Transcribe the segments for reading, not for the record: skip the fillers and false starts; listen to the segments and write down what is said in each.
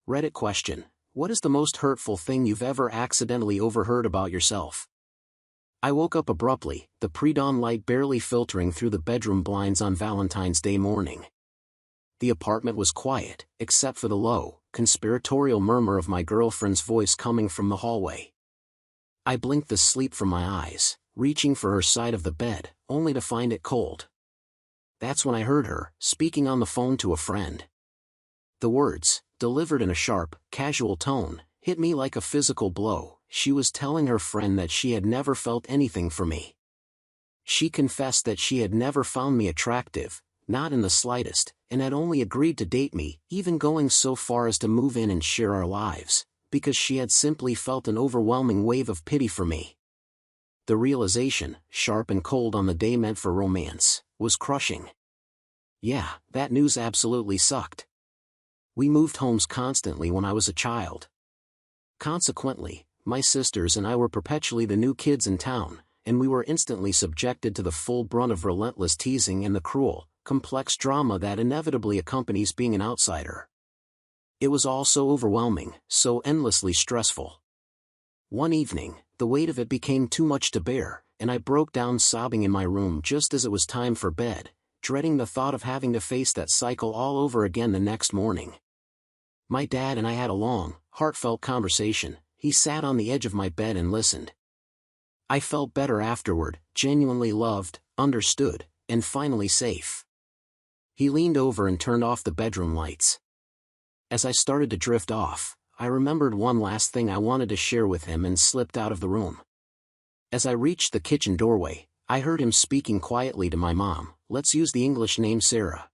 Reddit question: what is the most hurtful thing you've ever accidentally overheard about yourself? I woke up abruptly, the pre-dawn light barely filtering through the bedroom blinds on Valentine's Day morning. The apartment was quiet, except for the low, conspiratorial murmur of my girlfriend's voice coming from the hallway. I blinked the sleep from my eyes, reaching for her side of the bed, only to find it cold. That's when I heard her, speaking on the phone to a friend. The words, delivered in a sharp, casual tone, hit me like a physical blow. She was telling her friend that she had never felt anything for me. She confessed that she had never found me attractive, not in the slightest, and had only agreed to date me, even going so far as to move in and share our lives, because she had simply felt an overwhelming wave of pity for me. The realization, sharp and cold on the day meant for romance, was crushing. Yeah, that news absolutely sucked. We moved homes constantly when I was a child. Consequently, my sisters and I were perpetually the new kids in town, and we were instantly subjected to the full brunt of relentless teasing and the cruel, complex drama that inevitably accompanies being an outsider. It was all so overwhelming, so endlessly stressful. One evening, the weight of it became too much to bear, and I broke down sobbing in my room just as it was time for bed, dreading the thought of having to face that cycle all over again the next morning. My dad and I had a long, heartfelt conversation. He sat on the edge of my bed and listened. I felt better afterward, genuinely loved, understood, and finally safe. He leaned over and turned off the bedroom lights. As I started to drift off, I remembered one last thing I wanted to share with him and slipped out of the room. As I reached the kitchen doorway, I heard him speaking quietly to my mom. Let's use the English name Sarah.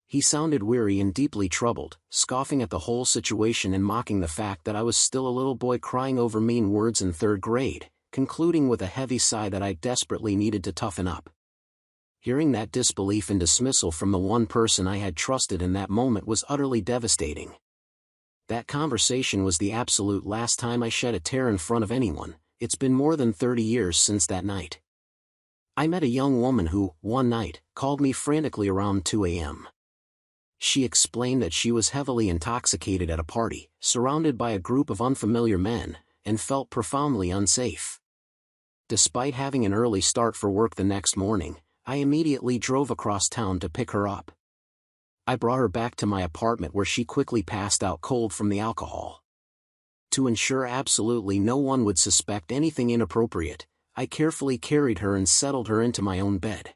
He sounded weary and deeply troubled, scoffing at the whole situation and mocking the fact that I was still a little boy crying over mean words in 3rd grade, concluding with a heavy sigh that I desperately needed to toughen up. Hearing that disbelief and dismissal from the one person I had trusted in that moment was utterly devastating. That conversation was the absolute last time I shed a tear in front of anyone. It's been more than 30 years since that night. I met a young woman who, one night, called me frantically around 2 a.m. She explained that she was heavily intoxicated at a party, surrounded by a group of unfamiliar men, and felt profoundly unsafe. Despite having an early start for work the next morning, I immediately drove across town to pick her up. I brought her back to my apartment where she quickly passed out cold from the alcohol. To ensure absolutely no one would suspect anything inappropriate, I carefully carried her and settled her into my own bed.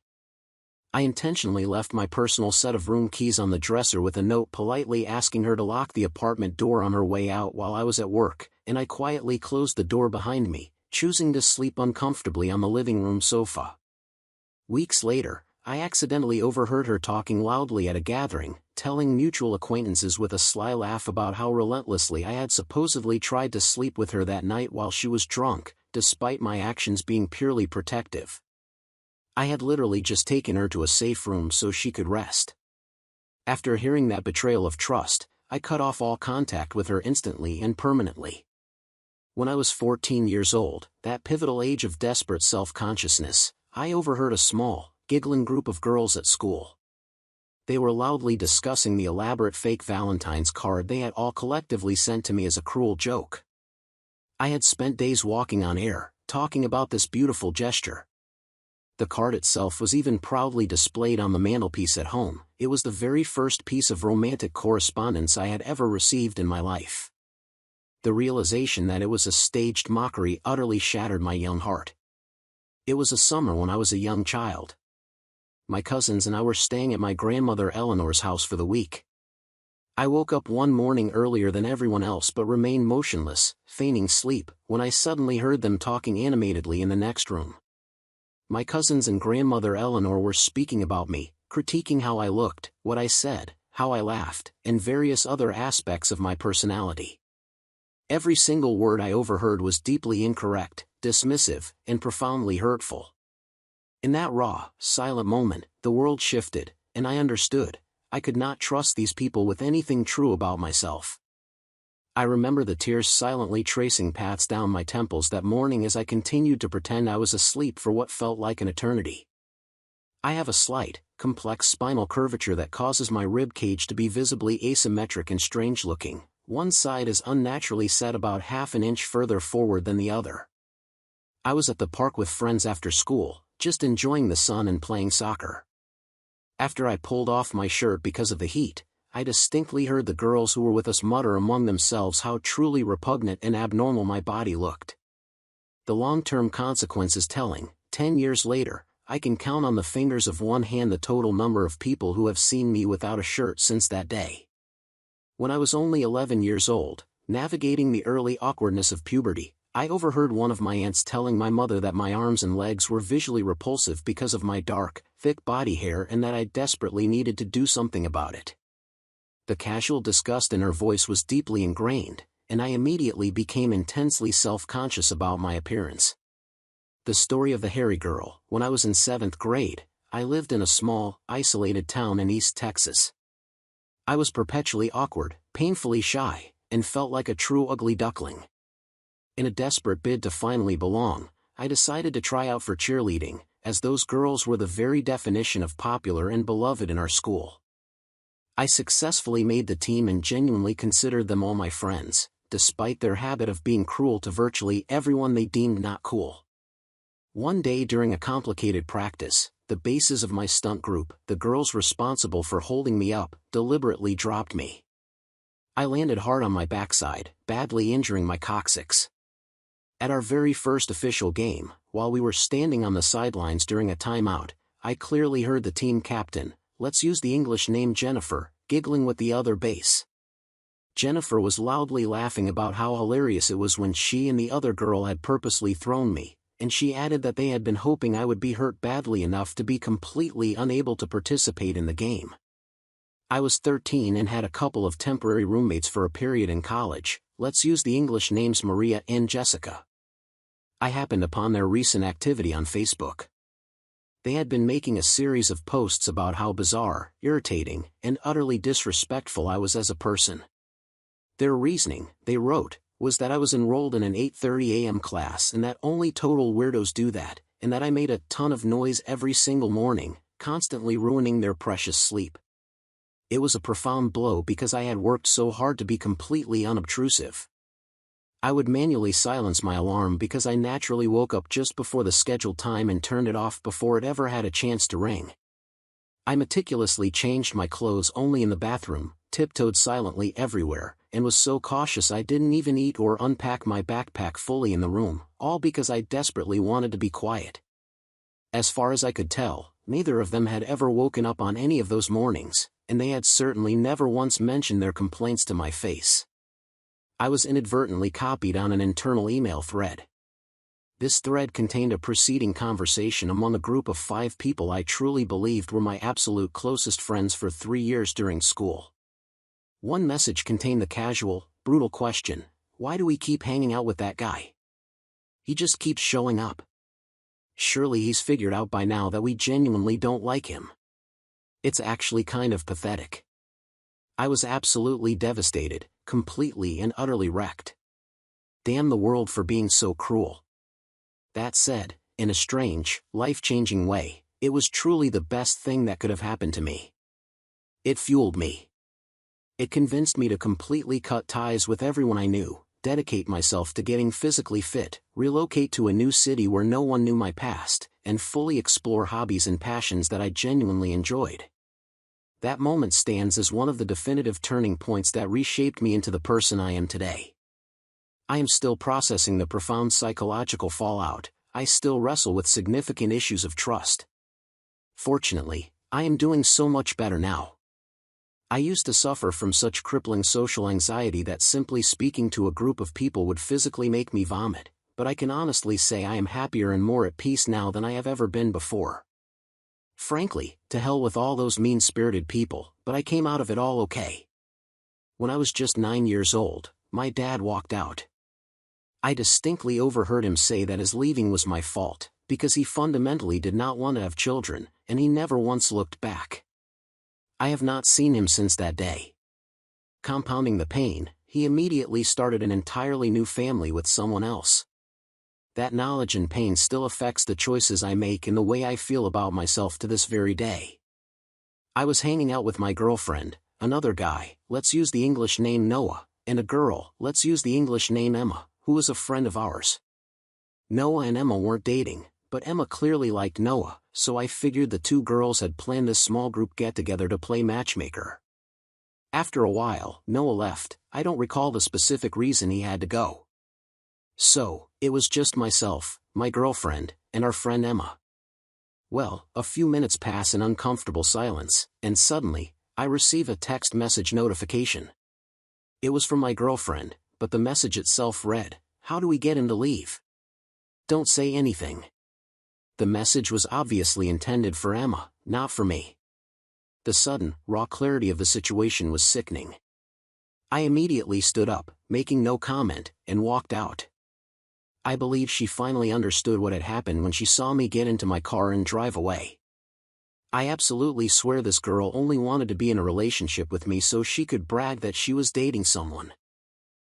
I intentionally left my personal set of room keys on the dresser with a note politely asking her to lock the apartment door on her way out while I was at work, and I quietly closed the door behind me, choosing to sleep uncomfortably on the living room sofa. Weeks later, I accidentally overheard her talking loudly at a gathering, telling mutual acquaintances with a sly laugh about how relentlessly I had supposedly tried to sleep with her that night while she was drunk, despite my actions being purely protective. I had literally just taken her to a safe room so she could rest. After hearing that betrayal of trust, I cut off all contact with her instantly and permanently. When I was 14 years old, that pivotal age of desperate self-consciousness, I overheard a small, giggling group of girls at school. They were loudly discussing the elaborate fake Valentine's card they had all collectively sent to me as a cruel joke. I had spent days walking on air, talking about this beautiful gesture. The card itself was even proudly displayed on the mantelpiece at home. It was the very first piece of romantic correspondence I had ever received in my life. The realization that it was a staged mockery utterly shattered my young heart. It was a summer when I was a young child. My cousins and I were staying at my grandmother Eleanor's house for the week. I woke up one morning earlier than everyone else but remained motionless, feigning sleep, when I suddenly heard them talking animatedly in the next room. My cousins and grandmother Eleanor were speaking about me, critiquing how I looked, what I said, how I laughed, and various other aspects of my personality. Every single word I overheard was deeply incorrect, dismissive, and profoundly hurtful. In that raw, silent moment, the world shifted, and I understood. I could not trust these people with anything true about myself. I remember the tears silently tracing paths down my temples that morning as I continued to pretend I was asleep for what felt like an eternity. I have a slight, complex spinal curvature that causes my rib cage to be visibly asymmetric and strange-looking, One side is unnaturally set about half an inch further forward than the other. I was at the park with friends after school, just enjoying the sun and playing soccer. After I pulled off my shirt because of the heat, I distinctly heard the girls who were with us mutter among themselves how truly repugnant and abnormal my body looked. The long-term consequence is telling. 10 years later, I can count on the fingers of one hand the total number of people who have seen me without a shirt since that day. When I was only 11 years old, navigating the early awkwardness of puberty, I overheard one of my aunts telling my mother that my arms and legs were visually repulsive because of my dark, thick body hair and that I desperately needed to do something about it. The casual disgust in her voice was deeply ingrained, and I immediately became intensely self-conscious about my appearance. The story of the hairy girl. When I was in 7th grade, I lived in a small, isolated town in East Texas. I was perpetually awkward, painfully shy, and felt like a true ugly duckling. In a desperate bid to finally belong, I decided to try out for cheerleading, as those girls were the very definition of popular and beloved in our school. I successfully made the team and genuinely considered them all my friends, despite their habit of being cruel to virtually everyone they deemed not cool. One day during a complicated practice, the bases of my stunt group, the girls responsible for holding me up, deliberately dropped me. I landed hard on my backside, badly injuring my coccyx. At our very first official game, while we were standing on the sidelines during a timeout, I clearly heard the team captain, let's use the English name Jennifer, giggling with the other base. Jennifer was loudly laughing about how hilarious it was when she and the other girl had purposely thrown me, and she added that they had been hoping I would be hurt badly enough to be completely unable to participate in the game. I was 13 and had a couple of temporary roommates for a period in college. Let's use the English names Maria and Jessica. I happened upon their recent activity on Facebook. They had been making a series of posts about how bizarre, irritating, and utterly disrespectful I was as a person. Their reasoning, they wrote, was that I was enrolled in an 8:30 a.m. class and that only total weirdos do that, and that I made a ton of noise every single morning, constantly ruining their precious sleep. It was a profound blow because I had worked so hard to be completely unobtrusive. I would manually silence my alarm because I naturally woke up just before the scheduled time and turned it off before it ever had a chance to ring. I meticulously changed my clothes only in the bathroom, tiptoed silently everywhere, and was so cautious I didn't even eat or unpack my backpack fully in the room, all because I desperately wanted to be quiet. As far as I could tell, neither of them had ever woken up on any of those mornings, and they had certainly never once mentioned their complaints to my face. I was inadvertently copied on an internal email thread. This thread contained a preceding conversation among a group of 5 people I truly believed were my absolute closest friends for 3 years during school. One message contained the casual, brutal question, why do we keep hanging out with that guy? He just keeps showing up. Surely he's figured out by now that we genuinely don't like him. It's actually kind of pathetic. I was absolutely devastated, completely and utterly wrecked. Damn the world for being so cruel. That said, in a strange, life-changing way, it was truly the best thing that could have happened to me. It fueled me. It convinced me to completely cut ties with everyone I knew, dedicate myself to getting physically fit, relocate to a new city where no one knew my past, and fully explore hobbies and passions that I genuinely enjoyed. That moment stands as one of the definitive turning points that reshaped me into the person I am today. I am still processing the profound psychological fallout. I still wrestle with significant issues of trust. Fortunately, I am doing so much better now. I used to suffer from such crippling social anxiety that simply speaking to a group of people would physically make me vomit, but I can honestly say I am happier and more at peace now than I have ever been before. Frankly, to hell with all those mean-spirited people, but I came out of it all okay. When I was just 9 years old, my dad walked out. I distinctly overheard him say that his leaving was my fault, because he fundamentally did not want to have children, and he never once looked back. I have not seen him since that day. Compounding the pain, he immediately started an entirely new family with someone else. That knowledge and pain still affects the choices I make and the way I feel about myself to this very day. I was hanging out with my girlfriend, another guy, let's use the English name Noah, and a girl, let's use the English name Emma, who was a friend of ours. Noah and Emma weren't dating, but Emma clearly liked Noah, so I figured the two girls had planned this small group get-together to play matchmaker. After a while, Noah left. I don't recall the specific reason he had to go. So, it was just myself, my girlfriend, and our friend Emma. Well, a few minutes pass in uncomfortable silence, and suddenly, I receive a text message notification. It was from my girlfriend, but the message itself read, "How do we get him to leave? Don't say anything." The message was obviously intended for Emma, not for me. The sudden, raw clarity of the situation was sickening. I immediately stood up, making no comment, and walked out. I believe she finally understood what had happened when she saw me get into my car and drive away. I absolutely swear this girl only wanted to be in a relationship with me so she could brag that she was dating someone.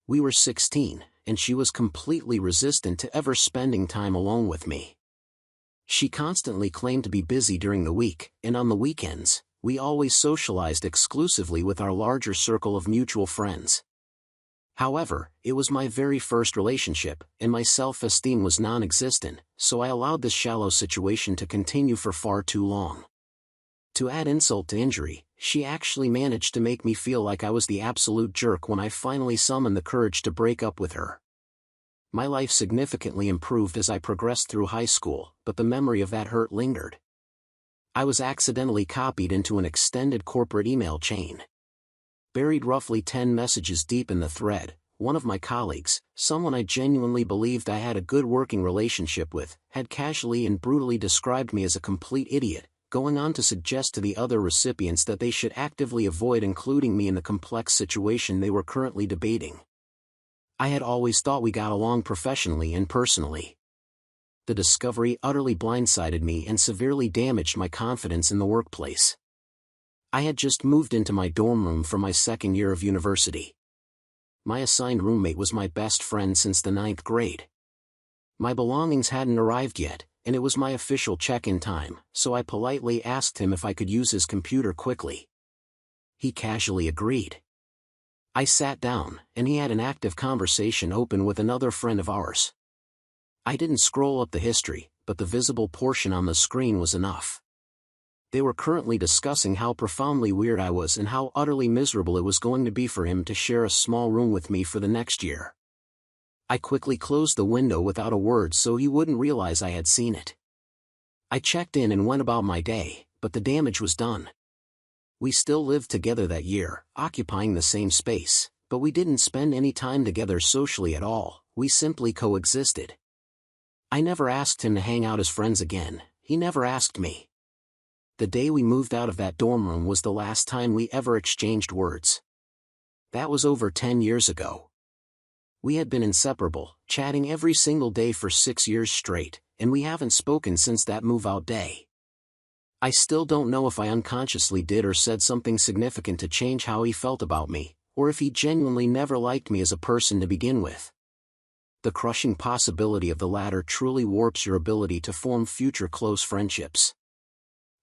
We were 16, and she was completely resistant to ever spending time alone with me. She constantly claimed to be busy during the week, and on the weekends, we always socialized exclusively with our larger circle of mutual friends. However, it was my very first relationship, and my self-esteem was non-existent, so I allowed this shallow situation to continue for far too long. To add insult to injury, she actually managed to make me feel like I was the absolute jerk when I finally summoned the courage to break up with her. My life significantly improved as I progressed through high school, but the memory of that hurt lingered. I was accidentally copied into an extended corporate email chain. Buried roughly 10 messages deep in the thread, one of my colleagues, someone I genuinely believed I had a good working relationship with, had casually and brutally described me as a complete idiot, going on to suggest to the other recipients that they should actively avoid including me in the complex situation they were currently debating. I had always thought we got along professionally and personally. The discovery utterly blindsided me and severely damaged my confidence in the workplace. I had just moved into my dorm room for my second year of university. My assigned roommate was my best friend since the 9th grade. My belongings hadn't arrived yet, and it was my official check-in time, so I politely asked him if I could use his computer quickly. He casually agreed. I sat down, and he had an active conversation open with another friend of ours. I didn't scroll up the history, but the visible portion on the screen was enough. They were currently discussing how profoundly weird I was and how utterly miserable it was going to be for him to share a small room with me for the next year. I quickly closed the window without a word so he wouldn't realize I had seen it. I checked in and went about my day, but the damage was done. We still lived together that year, occupying the same space, but we didn't spend any time together socially at all, we simply coexisted. I never asked him to hang out as friends again, he never asked me. The day we moved out of that dorm room was the last time we ever exchanged words. That was over 10 years ago. We had been inseparable, chatting every single day for 6 years straight, and we haven't spoken since that move-out day. I still don't know if I unconsciously did or said something significant to change how he felt about me, or if he genuinely never liked me as a person to begin with. The crushing possibility of the latter truly warps your ability to form future close friendships.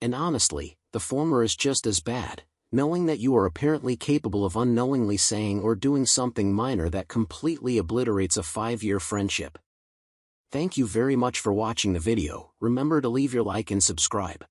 And honestly, the former is just as bad, knowing that you are apparently capable of unknowingly saying or doing something minor that completely obliterates a 5-year friendship. Thank you very much for watching the video. Remember to leave your like and subscribe.